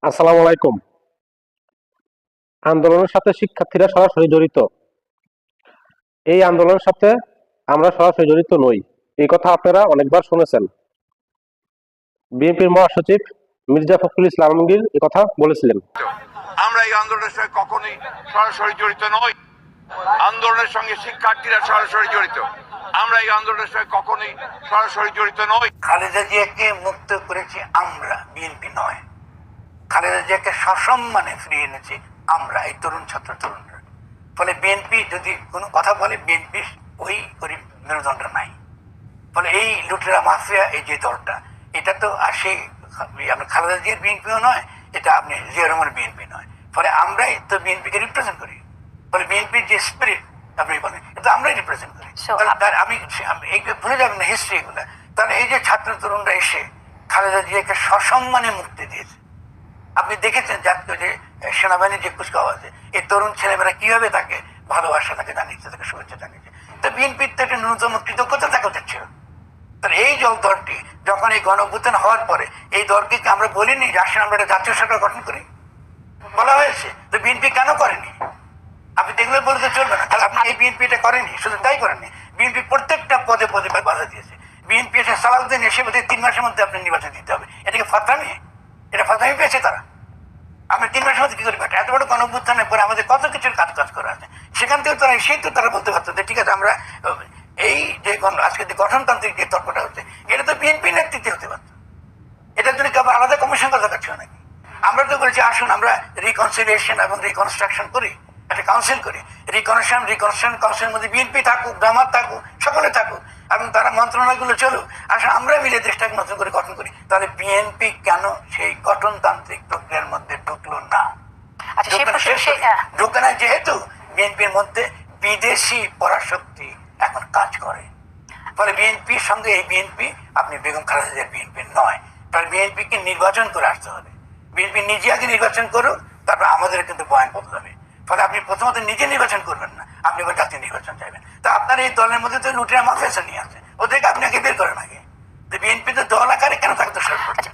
আসসালামু আলাইকুম। আন্দোলনের সাথে শিক্ষার্থীরা সরাসরি জড়িত। এই আন্দোলনের সাথে আমরা সরাসরি জড়িত নই। এই কথা আপনারা অনেকবার শুনেছেন। বিএনপির মহাসচিব মির্জা ফখরুল ইসলাম আলমগীর এই কথা বলেছিলেন। আমরা এই আন্দোলনের সঙ্গে কখনোই সরাসরি জড়িত নই। আন্দোলনের সঙ্গে শিক্ষার্থীরা সরাসরি জড়িত। আমরা এই আন্দোলনের সঙ্গে কখনোই সরাসরি জড়িত নই। খালেদা জিয়াকে মুক্ত করেছি আমরা, বিএনপি নয়। খালেদা জিয়াকে সসম্মানে ফিরিয়ে এনেছি আমরা, এই তরুণ ছাত্র তরুণরা। ফলে বিএনপি যদি কোনো কথা বলে, বিএনপি ওই মেরুদণ্ড নাই। ফলে এই লুটেরা মাফিয়া, এই যে দলটা, এটা তো আর সেই খালেদা জিয়ার বিএনপিও নয়, এটা আপনি জিয়া রহমানের বিএনপি নয়। ফলে আমরাই তো বিএনপিকে রিপ্রেজেন্ট করি। ফলে বিএনপির যে স্পিরিট আপনি বলেন, এটা আমরাই রিপ্রেজেন্ট করি। আমি ভুলে যাবেন না হিস্ট্রি এগুলো। তাহলে এই যে ছাত্র তরুণরা এসে খালেদা জিয়াকে সসম্মানে মুক্তি দিয়েছে, আপনি দেখেছেন জাতীয় যে সেনাবাহিনীর যে কুচকাওয়াজে এই তরুণ ছেলেমেয়েরা কিভাবে তাকে ভালোবাসা, তাকে জানিয়েছে, তাকে শুভেচ্ছা জানিয়েছে। তো বিএনপির তো একটা ন্যূনতম কৃতজ্ঞতা থাকা উচিত ছিল। তাহলে এই দলটি যখন এই গণঅভ্যুত্থান হওয়ার পরে এই দলকে আমরা বলিনি যে আসলে আমরা একটা জাতীয় সরকার গঠন করি, বলা হয়েছে। তো বিএনপি কেন করেনি? আপনি দেখলে বলতে চলবে না। তাহলে আপনি এই বিএনপি এটা করেনি, শুধু তাই করেনি, বিএনপি প্রত্যেকটা পদে পদে বাধা দিয়েছে। বিএনপি এসে সালাউদ্দিন এসে বলতে 3 মাসের মধ্যে আপনি নির্বাচন দিতে হবে, এটাকে ফাতামি, এটা ফাতামি পেয়েছে তারা। আমি 3 মাসের মধ্যে কি করে পাঠাই? এত বড় গণঅভ্যুত্থানের পরে আমাদের কত কিছুর কাজ করা আছে, সেখান থেকে তারা সেই তো তারা বলতে পারতো যে ঠিক আছে আমরা এই যে আজকে যে গঠনতান্ত্রিক যে তর্কটা হচ্ছে, এটা তো বিএনপি নেতৃত্বে হতে পারতো। এটার জন্য কেবল আলাদা কমিশন কথা কাছে নাকি? আমরা তো বলছি আসুন আমরা রিকনসিলিয়েশন এবং রিকনস্ট্রাকশন করি, একটা কাউন্সিল করি। রিকনস্ট্রাকশন কাউন্সিলের মধ্যে বিএনপি থাকুক, জামাত থাকুক, সকলে থাকুক, এবং তারা মন্ত্রণালয়গুলো চলুক। আসলে আমরা মিলে দেশটাকে নতুন করে গঠন করি। তাহলে বিএনপি কেন সেই গঠনতান্ত্রিক প্রক্রিয়ার মধ্যে ঢুকলো না? ঢুকে না, যেহেতু বিএনপির মধ্যে বিদেশি পরাশক্তি এখন কাজ করে। ফলে বিএনপির সঙ্গে এই বিএনপি আপনি বেগম খালেদা জিয়ার বিএনপি নয়। তাহলে বিএনপিকে নির্বাচন করে আসতে হবে। বিএনপি নিজে আগে নির্বাচন করুক, তারপর আমাদের কিন্তু বয়ান বদলাবে। ফলে আপনি প্রথমত নিজে নির্বাচন করবেন না, আপনি এবার জাতীয় নির্বাচন চাইবেন। তা আপনার এই দলের মধ্যে তো লুটেরা মাফিয়া নিয়ে আছে, ওদেরকে আপনি আগে বের করেন আগে। তো বিএনপি তো দল আকারে কেন থাকতো সর্বোচ্চ?